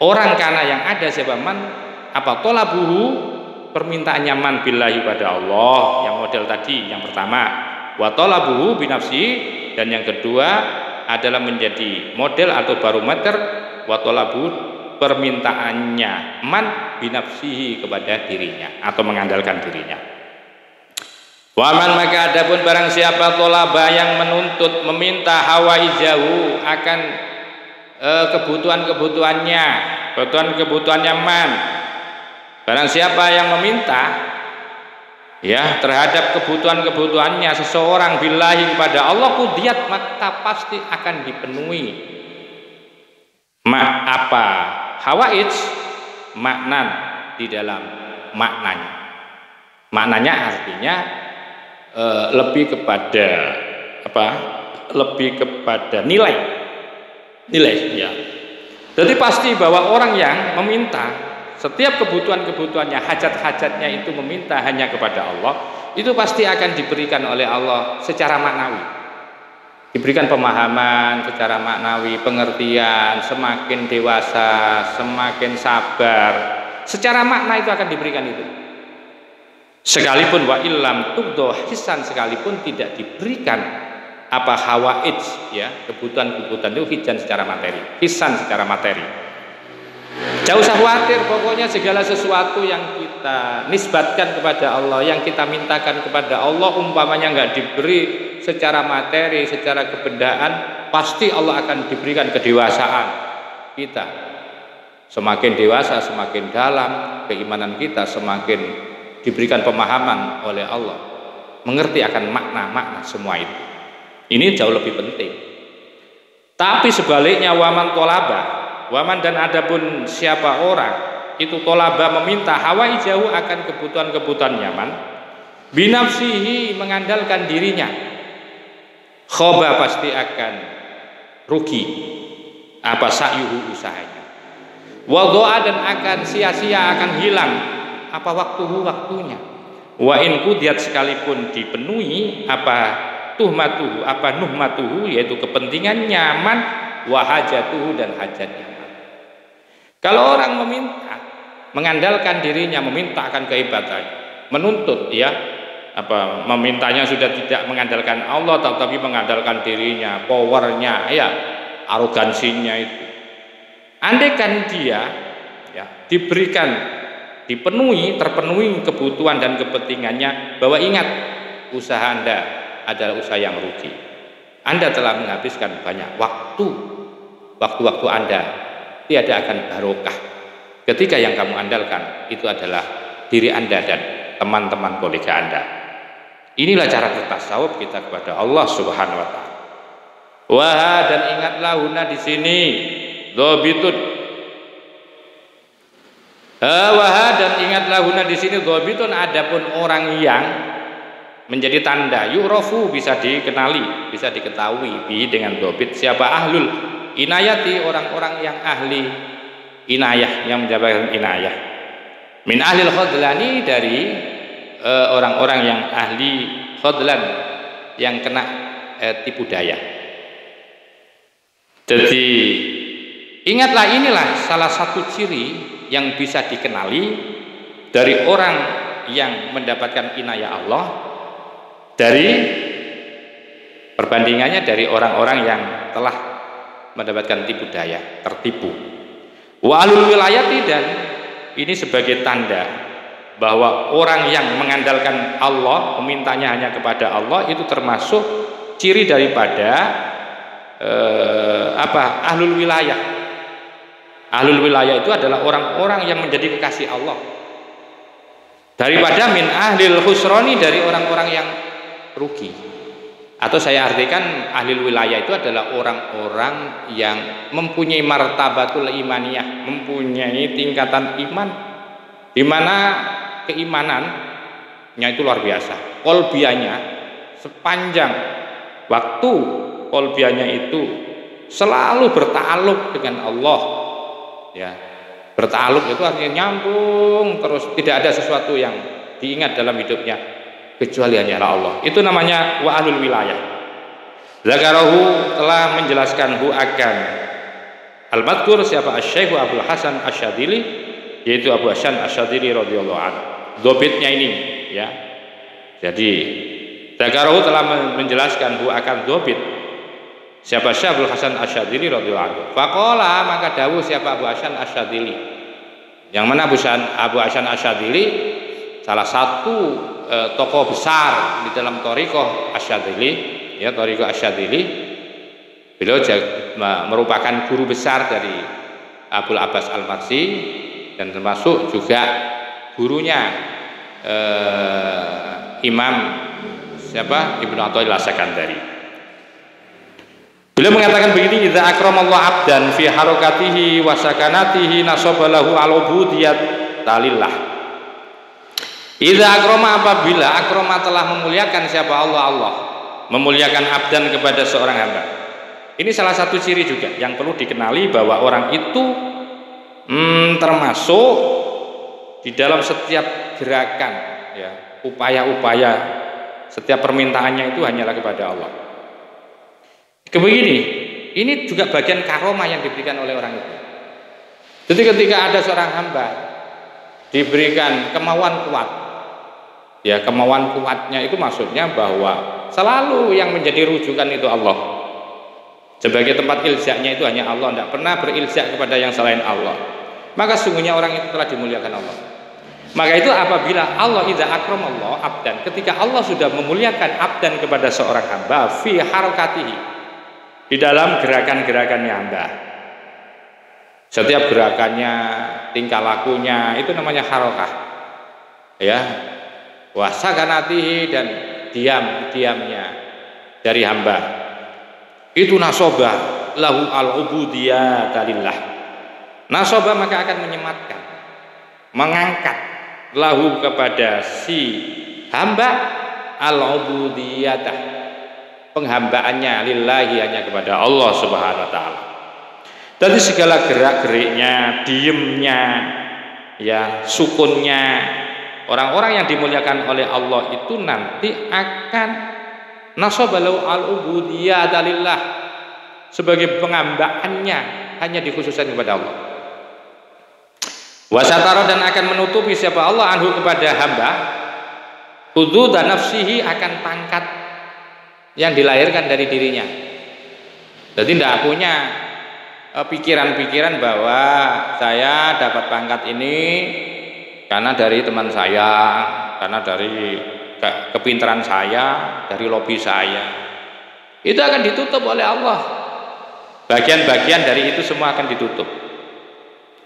Orang karena yang ada siapa man, apa thalabuhu, permintaannya man billahi pada Allah, yang model tadi, yang pertama, wa talabuhu binafsi, dan yang kedua adalah menjadi model atau barometer wa talabu, permintaannya man binafsihi, kepada dirinya atau mengandalkan dirinya. Waman, maka adapun barang siapa tolaba, yang menuntut, meminta hawaijahu, akan kebutuhannya man, barang siapa yang meminta ya, terhadap kebutuhan-kebutuhannya seseorang billahi kepada Allah, qudiyat, maka pasti akan dipenuhi. Apa hawaij, maknan di dalam maknanya. Maknanya artinya lebih kepada apa? Lebih kepada nilai ya. Jadi pasti bahwa orang yang meminta setiap kebutuhannya, hajat-hajatnya itu meminta hanya kepada Allah, itu pasti akan diberikan oleh Allah secara maknawi. Diberikan pemahaman secara maknawi, pengertian, semakin dewasa, semakin sabar. Secara makna itu akan diberikan itu. Sekalipun wa illam tugdo hisan, sekalipun tidak diberikan apa hawaij, ya, kebutuhan-kebutuhan itu hijan secara materi, hisan secara materi. Jauh usah khawatir, pokoknya segala sesuatu yang kita nisbatkan kepada Allah, yang kita mintakan kepada Allah, umpamanya nggak diberi secara materi, secara kebendaan, pasti Allah akan diberikan kedewasaan kita. Semakin dewasa, semakin dalam keimanan kita, semakin diberikan pemahaman oleh Allah, mengerti akan makna-makna semua itu. Ini jauh lebih penting. Tapi sebaliknya, waman tolaba, waman dan adapun siapa orang itu tolaba meminta hawaijahu akan kebutuhan-kebutuhan nyaman, binafsihi mengandalkan dirinya, khoba pasti akan rugi apa sa'yuhu usahanya, wadoa dan akan sia-sia, akan hilang apa waktunya. Wa in qudiyat, sekalipun dipenuhi apa tuhmatuhu, apa nuhmatuhu, yaitu kepentingan nyaman, wahajatuhu dan hajat nyaman. Kalau orang meminta, mengandalkan dirinya, meminta akan kehebatannya, menuntut, ya, apa memintanya sudah tidak mengandalkan Allah, tetapi mengandalkan dirinya, powernya, ya, arogansinya itu. Andaikan dia, ya, diberikan, dipenuhi, terpenuhi kebutuhan dan kepentingannya, bahwa ingat, usaha Anda adalah usaha yang rugi. Anda telah menghabiskan banyak waktu Anda tiada akan barokah ketika yang kamu andalkan itu adalah diri Anda dan teman-teman kolega Anda. Inilah cara bertasawuf kita kepada Allah Subhanahu wa taala. Wah, dan ingatlah huna di sini dhabitun. Wah, dan ingatlah huna di sini dhabitun, adapun orang yang menjadi tanda, yu'rafu, bisa dikenali, bisa diketahui bi dengan dhabit, siapa ahlul inayati, orang-orang yang ahli inayah, yang mendapatkan inayah, min ahlil khadlani, dari orang-orang yang ahli khadlan, yang kena tipu daya. Jadi ingatlah, inilah salah satu ciri yang bisa dikenali dari orang yang mendapatkan inayah Allah, dari perbandingannya dari orang-orang yang telah mendapatkan tipu daya, tertipu. Wa alul wilayati, dan ini sebagai tanda bahwa orang yang mengandalkan Allah, memintanya hanya kepada Allah, itu termasuk ciri daripada ahlul wilayah. Ahlul wilayah itu adalah orang-orang yang menjadi kekasih Allah, daripada min ahlil khusroni, dari orang-orang yang rugi. Atau saya artikan, ahli wilayah itu adalah orang-orang yang mempunyai martabatul imaniyah, mempunyai tingkatan iman, di mana keimanannya itu luar biasa. Kolbianya sepanjang waktu, kolbianya itu selalu bertakluk dengan Allah, ya. Bertakluk itu artinya nyambung terus, tidak ada sesuatu yang diingat dalam hidupnya kecuali hanyalah Allah. Itu namanya wa ahlul wilayah. Zakarahu, telah menjelaskan hu akan al-madkur, siapa Asy-Syaikh Abdul Hasan Asy-Syadzili, yaitu Abu Hasan Asy-Syadzili radhiyallahu anhu. Dhabitnya ini, ya. Jadi zakarahu, telah menjelaskan hu akan dhabit siapa Syekh Abdul Hasan Asy-Syadzili radhiyallahu anhu. Faqala, maka dawuh siapa Abu Hasan Asy-Syadzili, yang mana Abu Hasan Asy-Syadzili salah satu tokoh besar di dalam thariqah Asy-Syadzili, ya, thariqah Asy-Syadzili. Beliau merupakan guru besar dari Abul Abbas Al-Marsi, dan termasuk juga gurunya Imam siapa? Ibnu Athaillah As-Sakandari. Beliau mengatakan begini, idza akramallahu 'abdan fi harakatihi wa sakanatihi nasaba lahu al-ubudiyyah talillah. Idza akrama, apabila akrama telah memuliakan siapa Allah memuliakan abdan kepada seorang hamba. Ini salah satu ciri juga yang perlu dikenali, bahwa orang itu termasuk di dalam setiap gerakan, ya, upaya-upaya, setiap permintaannya itu hanyalah kepada Allah. Begini, ini juga bagian karomah yang diberikan oleh orang itu. Jadi ketika ada seorang hamba diberikan kemauan kuat, ya, kemauan kuatnya itu maksudnya bahwa selalu yang menjadi rujukan itu Allah. Sebagai tempat ilzaknya itu hanya Allah, tidak pernah berilzak kepada yang selain Allah. Maka sungguhnya orang itu telah dimuliakan Allah. Maka itu apabila Allah idza akramallahu abdan, ketika Allah sudah memuliakan abdan kepada seorang hamba fi harakatihi, di dalam gerakan-gerakannya hamba, setiap gerakannya, tingkah lakunya, itu namanya harakah, ya, wa sakanatihi, dan diamnya dari hamba, itu nasobah lahu al-ubudiyyah lillah. Nasobah maka akan menyematkan, mengangkat lahu kepada si hamba al-ubudiyyah, penghambaannya lillahi, hanya kepada Allah Subhanahu wa taala. Dari segala gerak-geriknya, diemnya, ya, sukunnya, orang-orang yang dimuliakan oleh Allah itu nanti akan nasabalu al-ubudiyyah lillah, sebagai penghambaannya hanya dikhususkan kepada Allah. Wasatara, dan akan menutupi siapa Allah anhu kepada hamba hudud dan nafsihi, akan pangkat yang dilahirkan dari dirinya. Jadi tidak punya pikiran-pikiran bahwa saya dapat pangkat ini karena dari teman saya, karena dari kepintaran saya, dari lobi saya. Itu akan ditutup oleh Allah. Bagian-bagian dari itu semua akan ditutup.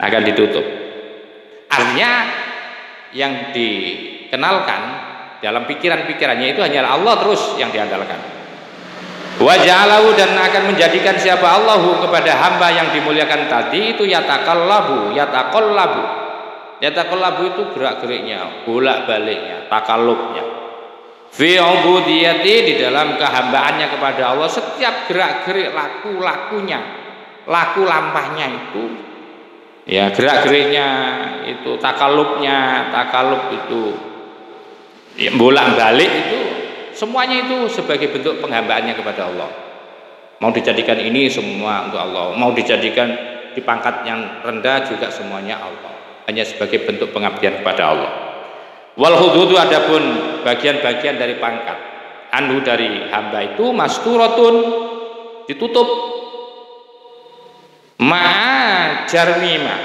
Akan ditutup. Artinya yang dikenalkan dalam pikiran-pikirannya itu hanyalah Allah terus yang diandalkan. Wa ja'alahu, dan akan menjadikan siapa Allahu kepada hamba yang dimuliakan tadi itu yataqallabu itu gerak-geriknya, bolak-baliknya, takallubnya. Fi ubudiyyati, di dalam kehambaannya kepada Allah, setiap gerak-gerik laku-lakunya, laku lampahnya itu, ya, gerak-geriknya itu, takallub itu, ya, bolak-balik itu, semuanya itu sebagai bentuk penghambaannya kepada Allah. Mau dijadikan ini semua untuk Allah, mau dijadikan di pangkat yang rendah juga semuanya Allah, hanya sebagai bentuk pengabdian kepada Allah. Wal hududu, adapun bagian-bagian dari pangkat anhu dari hamba itu masturatun, ditutup, ma'a jarmima,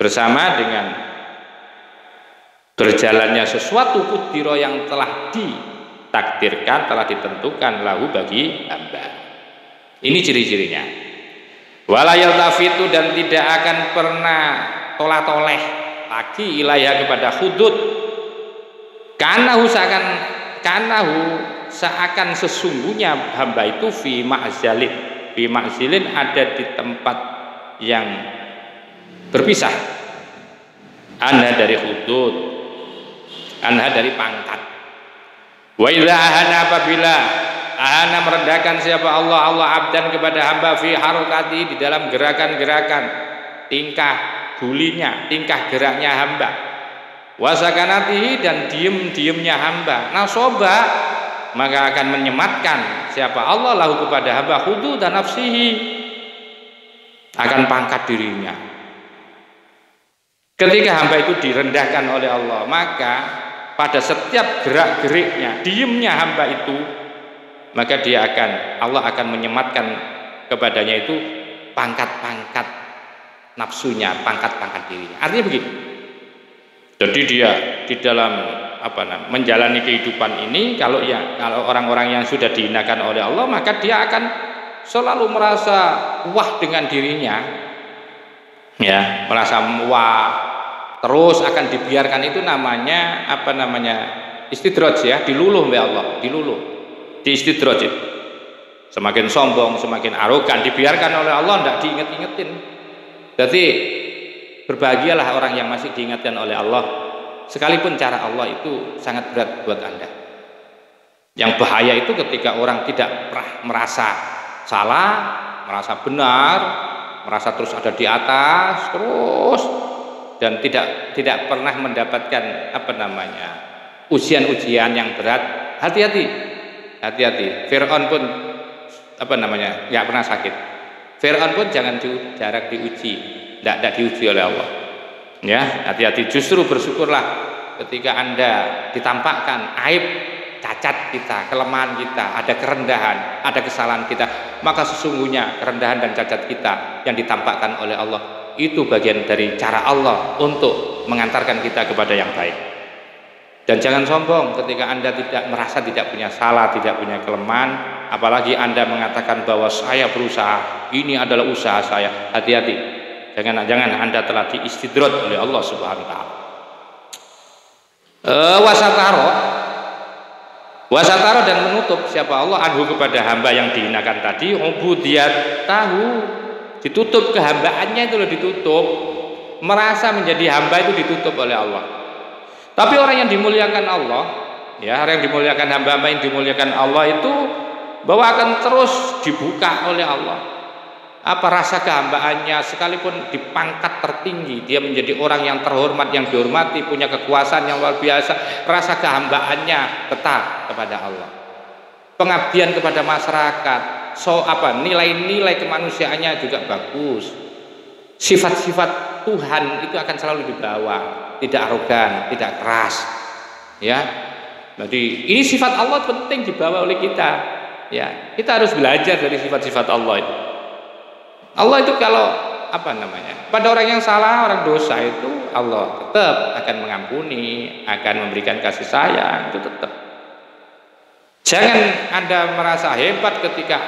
bersama dengan berjalannya sesuatu kudiro yang telah ditakdirkan, telah ditentukan lahu bagi hamba. Ini ciri-cirinya. Wala yaltafitu, dan tidak akan pernah tolah-toleh lagi ilaiha kepada hudud, kanahu seakan sesungguhnya hamba itu fi ma'zilin, ada di tempat yang berpisah, anha dari hudud, anha dari pangkat. Wa idza ahana, apabila ahana merendahkan siapa Allah abdan kepada hamba fi harakati, di dalam gerakan-gerakan, tingkah gulinya, tingkah geraknya hamba, wasakanatihi, dan diem-diemnya hamba, nasoba maka akan menyematkan siapa Allah lahu kepada hamba hudud dan nafsihi, akan pangkat dirinya. Ketika hamba itu direndahkan oleh Allah, maka pada setiap gerak-geriknya, diemnya hamba itu, maka Allah akan menyematkan kepadanya itu pangkat-pangkat nafsunya, pangkat-pangkat dirinya. Artinya begitu. Jadi dia di dalam menjalani kehidupan ini, kalau orang-orang yang sudah dihinakan oleh Allah, maka dia akan selalu merasa wah dengan dirinya, ya, merasa wah, terus akan dibiarkan, itu namanya apa namanya, istidraj ya, diluluh oleh Allah, diluluh, diistidraj itu. Semakin sombong, semakin arogan, dibiarkan oleh Allah, tidak diinget-ingetin. Jadi berbahagialah orang yang masih diingatkan oleh Allah, sekalipun cara Allah itu sangat berat buat Anda. Yang bahaya itu ketika orang tidak pernah merasa salah, merasa benar, merasa terus ada di atas terus, dan tidak pernah mendapatkan apa namanya, ujian-ujian yang berat. Hati-hati, hati-hati. Fir'aun pun apa namanya, nggak pernah sakit. Fir'aun pun jarang diuji, tidak diuji oleh Allah. Ya, hati-hati. Justru bersyukurlah ketika Anda ditampakkan aib, cacat kita, kelemahan kita, ada kerendahan, ada kesalahan kita, maka sesungguhnya kerendahan dan cacat kita yang ditampakkan oleh Allah itu bagian dari cara Allah untuk mengantarkan kita kepada yang baik. Dan jangan sombong ketika Anda tidak merasa tidak punya salah, tidak punya kelemahan, apalagi Anda mengatakan bahwa saya berusaha, ini adalah usaha saya. Hati-hati, jangan Anda telah diistidraj oleh Allah Subhanahu wa taala. Wasataro dan menutup siapa Allah anhu kepada hamba yang dihinakan tadi, ubudiyat tahu, ditutup kehambaannya itu loh, ditutup, merasa menjadi hamba itu ditutup oleh Allah. Tapi orang yang dimuliakan Allah, ya, orang yang dimuliakan, hamba-hamba yang dimuliakan Allah itu bahwa akan terus dibuka oleh Allah apa rasa kehambaannya, sekalipun di pangkat tertinggi dia menjadi orang yang terhormat, yang dihormati, punya kekuasaan yang luar biasa, rasa kehambaannya tetap kepada Allah, pengabdian kepada masyarakat, nilai-nilai kemanusiaannya juga bagus, sifat-sifat Tuhan itu akan selalu dibawa, tidak arogan, tidak keras, ya. Jadi ini sifat Allah penting dibawa oleh kita, ya. Kita harus belajar dari sifat-sifat Allah itu. Allah itu kalau apa namanya, pada orang yang salah, orang dosa itu Allah tetap akan mengampuni, akan memberikan kasih sayang, itu tetap. Jangan Anda merasa hebat ketika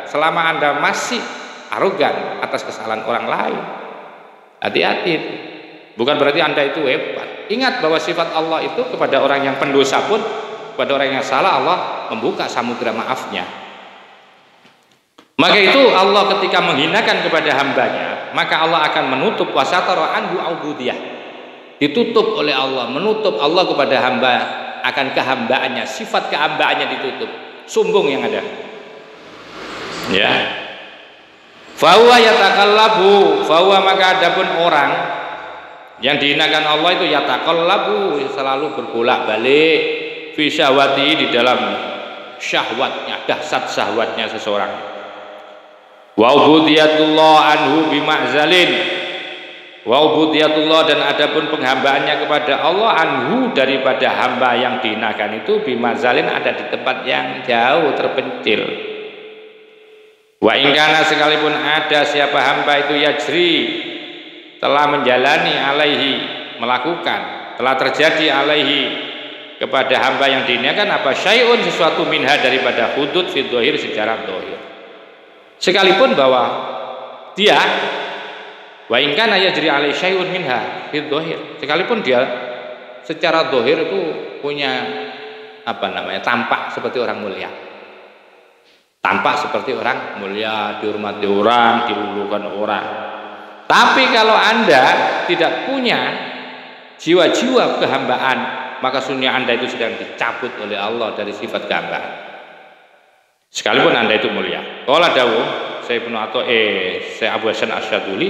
selama Anda masih arogan atas kesalahan orang lain. Hati-hati, bukan berarti Anda itu hebat. Ingat bahwa sifat Allah itu kepada orang yang pendosa pun, pada orang yang salah, Allah membuka samudera maafnya. Maka itu Allah ketika menghinakan kepada hambanya, maka Allah akan menutup wasatara anhu ubudiyah, ditutup oleh Allah, menutup Allah kepada hamba akan kehambaannya, sifat kehambaannya ditutup, sombong yang ada, ya. Fahuwa yatakallabu, fahuwa maka adapun orang yang dihinakan Allah itu yatakallabu, selalu berbolak-balik fi syahwati, di dalam syahwatnya, dahsyat syahwatnya seseorang. Wa ubudiyatullah anhu bima'zalin, wa ubudiyatullah, dan adapun penghambaannya kepada Allah anhu, daripada hamba yang dihinakan itu, bima'zalin, ada di tempat yang jauh terpencil. Wa ingkana, sekalipun ada siapa hamba itu yajri, telah menjalani alaihi, melakukan, telah terjadi alaihi kepada hamba yang dihinakan apa syai'un, sesuatu minha, daripada hudud fi dhahir, secara dhahir, sekalipun bahwa dia wa in kana yajri alaihi syai'un minha fi dhahir, sekalipun dia secara dhahir itu punya apa namanya, tampak seperti orang mulia, tampak seperti orang mulia, dihormati orang, dilulukan orang. Tapi kalau Anda tidak punya jiwa-jiwa kehambaan, maka sesungguhnya Anda itu sedang dicabut oleh Allah dari sifat kehambaan, sekalipun Anda itu mulia. Qala dawuh saya Ibnu saya Abu Hasan Asyaduli,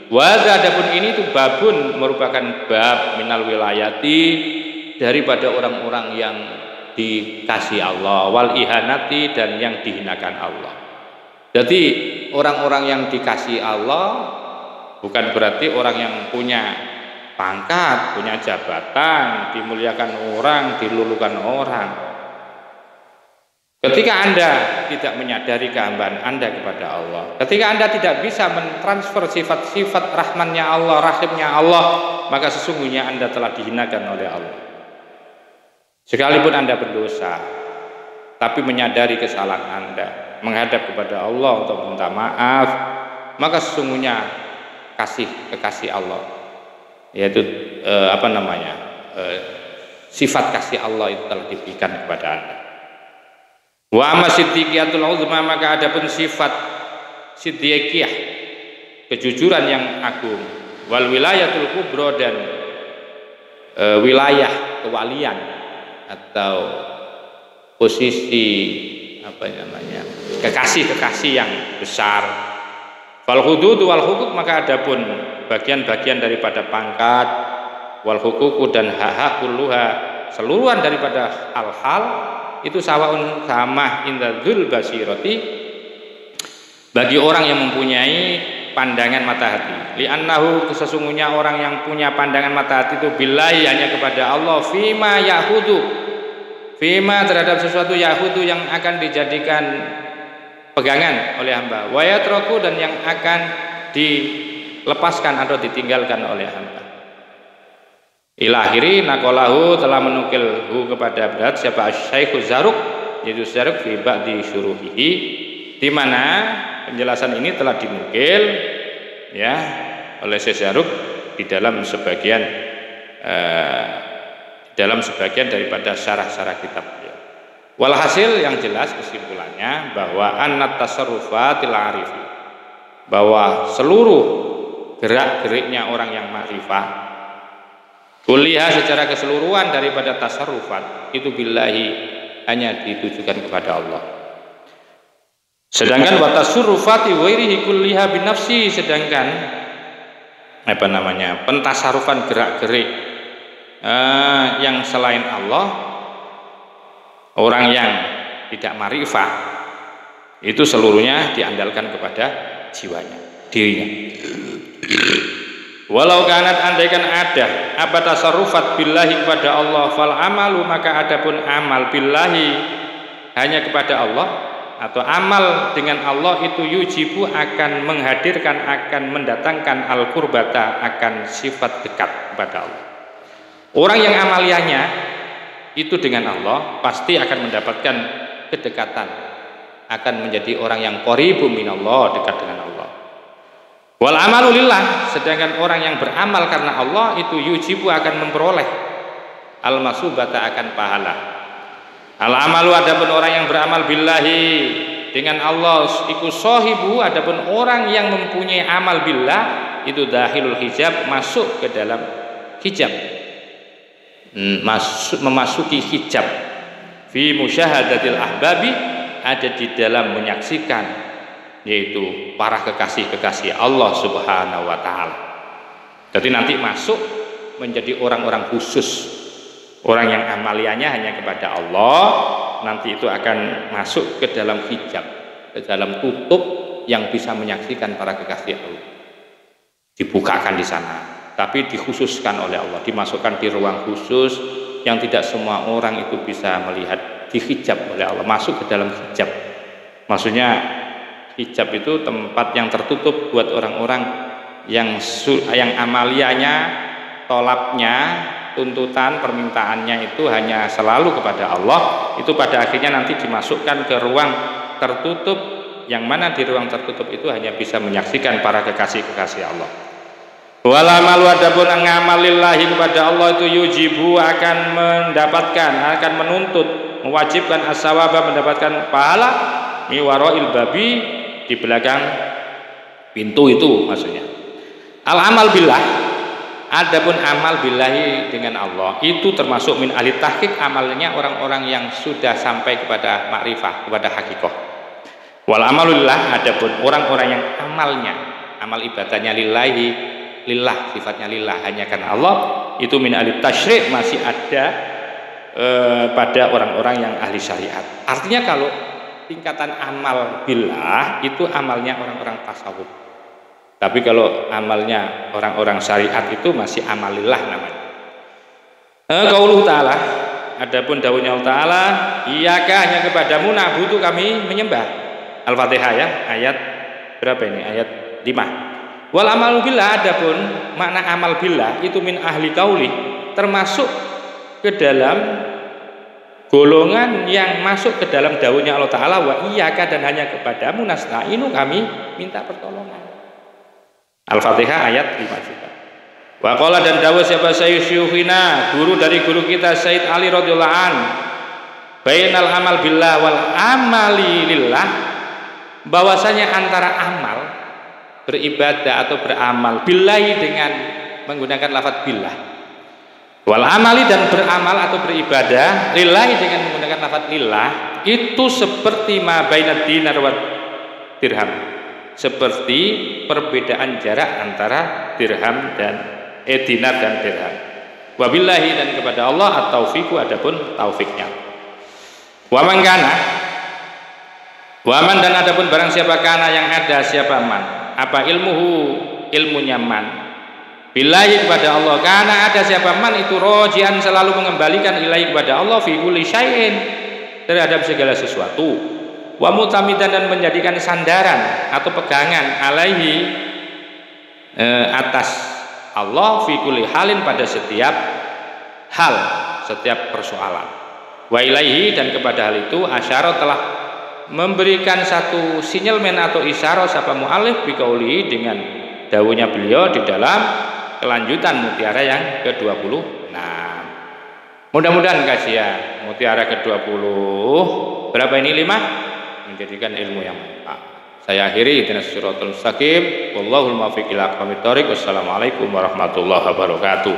wa adapun ini itu babun, merupakan bab minal wilayati, daripada orang-orang yang dikasih Allah, wal ihanati, dan yang dihinakan Allah. Jadi orang-orang yang dikasih Allah bukan berarti orang yang punya pangkat, punya jabatan, dimuliakan orang, dilulukan orang. Ketika Anda tidak menyadari kehambaan Anda kepada Allah, ketika Anda tidak bisa mentransfer sifat-sifat rahmannya Allah, rahimnya Allah, maka sesungguhnya Anda telah dihinakan oleh Allah. Sekalipun Anda berdosa, tapi menyadari kesalahan Anda, menghadap kepada Allah untuk minta maaf, maka sesungguhnya kekasih Allah yaitu sifat kasih Allah itu telah diberikan kepada Anda. Wa amma siddiqiyatul uzma, maka adapun sifat siddiqiyah, kejujuran yang agung, wal wilayatul kubra, dan wilayah kewalian atau posisi kekasih yang besar, wal hudud wal hukuk, maka adapun bagian-bagian daripada pangkat, wal hukuku, dan hak-hak kulluha, seluruhan daripada hal-hal itu sawaun, sama, indadzul basirati, bagi orang yang mempunyai pandangan mata hati. Li'annahu, sesungguhnya orang yang punya pandangan mata hati itu billahi, hanya kepada Allah, fima yahudu, fima, terhadap sesuatu yahudu yang akan dijadikan pegangan oleh hamba, wa yatraku, dan yang akan dilepaskan atau ditinggalkan oleh hamba. Ilahiri nakolahu, telah menukil kepada berat siapa Syekh Zaruk, yaitu Zaruk fi ba'di syuruhihi, di mana penjelasan ini telah dinukil ya oleh Syekh Zaruk di dalam sebagian daripada syarah-syarah kitab. Walhasil, yang jelas kesimpulannya bahwa annat tasarrufatil arifi, bahwa seluruh gerak-geriknya orang yang ma'rifah, kuliah secara keseluruhan daripada tasarrufat itu billahi, hanya ditujukan kepada Allah. Sedangkan wa tasarrufati ghairihi kulliha binafsi, sedangkan pentasarufan gerak-gerik yang selain Allah, orang yang tidak ma'rifah, itu seluruhnya diandalkan kepada jiwanya, dirinya. Walau kanat, andaikan ada apa tasarrufat billahi kepada Allah, fal amalu, maka adapun amal billahi, hanya kepada Allah, atau amal dengan Allah itu yujibu, akan menghadirkan, akan mendatangkan al-qurbata, akan sifat dekat kepada Allah. Orang yang amaliyahnya itu dengan Allah pasti akan mendapatkan kedekatan, akan menjadi orang yang qaribu minallah, dekat dengan Allah. Wal amalu lillah, sedangkan orang yang beramal karena Allah itu yujibu, akan memperoleh al-masubata, akan pahala. Al amalu, adapun orang yang beramal billahi, dengan Allah, iku sahibu, adapun orang yang mempunyai amal billah itu dahilul hijab, masuk ke dalam hijab, memasuki hijab, fi musyahadatil ahbabi, ada di dalam menyaksikan, yaitu para kekasih-kekasih Allah Subhanahu wa ta'ala. Jadi nanti masuk menjadi orang-orang khusus, orang yang amaliannya hanya kepada Allah, nanti itu akan masuk ke dalam hijab, ke dalam tutup yang bisa menyaksikan para kekasih Allah. Dibukakan di sana, tapi dikhususkan oleh Allah, dimasukkan di ruang khusus yang tidak semua orang itu bisa melihat, dihijab oleh Allah, masuk ke dalam hijab. Maksudnya hijab itu tempat yang tertutup buat orang-orang yang amalianya, tolabnya, tuntutan, permintaannya itu hanya selalu kepada Allah. Itu pada akhirnya nanti dimasukkan ke ruang tertutup, yang mana di ruang tertutup itu hanya bisa menyaksikan para kekasih-kekasih Allah. Wala malu, adapun ngamalillahi kepada Allah itu yujibu, akan mendapatkan, akan menuntut, mewajibkan as-sawaba, mendapatkan pahala, miwarail babi, di belakang pintu itu maksudnya. Al amal billah, adapun amal billahi dengan Allah itu termasuk min ahli tahqiq, amalnya orang-orang yang sudah sampai kepada makrifah, kepada hakikoh. Wal amalulillah, adapun orang-orang yang amalnya, amal ibadahnya lillahi, lillah, sifatnya lillah, hanya karena Allah, itu min ahli tasyri', masih ada pada orang-orang yang ahli syariat. Artinya kalau tingkatan amal billah itu amalnya orang-orang tasawuf. Tapi kalau amalnya orang-orang syariat itu masih amalillah namanya. Qauluhu ta'ala, adapun dawuhnya Allah Ta'ala, iyyaka, hanya kepadamu, na'budu, kami menyembah. Al-Fatihah ya, ayat berapa ini? Ayat 5. Wal amalu billah, adapun makna amal billah itu min ahli qauli, termasuk ke dalam golongan yang masuk ke dalam dawuhnya Allah Ta'ala, wa iyyaka, dan hanya kepadamu nasta'inu, kami minta pertolongan. Al-Fatihah ayat 5 juga. Wa qala dan dawuh siapa Syuyukhina, guru dari guru kita Said Ali radhiyallahu an, bainal amal billah wal amali lillah, bahwasanya antara amal beribadah atau beramal billahi dengan menggunakan lafaz billah, wal amali dan beramal atau beribadah lillahi dengan menggunakan lafaz lillah, itu seperti ma bainad dinar wa dirham, seperti perbedaan jarak antara dirham dan dinar dan dirham. Wabillahi, dan kepada Allah at-taufiqu, adapun taufiknya. Waman kana, waman dan adapun barang siapa kana yang ada siapa man, apa ilmuhu, ilmunya man, billahi kepada Allah, kana ada siapa man itu rojian selalu mengembalikan ilahi kepada Allah fi kulli syai'in terhadap segala sesuatu, wa mutamidan dan menjadikan sandaran atau pegangan alaihi atas Allah fi kulli halin pada setiap hal, setiap persoalan. Wa ilaihi, dan kepada hal itu asyara telah memberikan satu sinyalmen atau isyarah sapa mu'alif biqauli dengan dawuhnya beliau di dalam kelanjutan mutiara yang ke-20. Nah, mudah-mudahan kajian mutiara ke-20 berapa ini 5 menjadikan ilmu yang manfaat. Saya akhiri dengan suratul mustaqim. Wallahul muwaffiq ila aqwamit thoriq. Wassalamualaikum warahmatullahi wabarakatuh.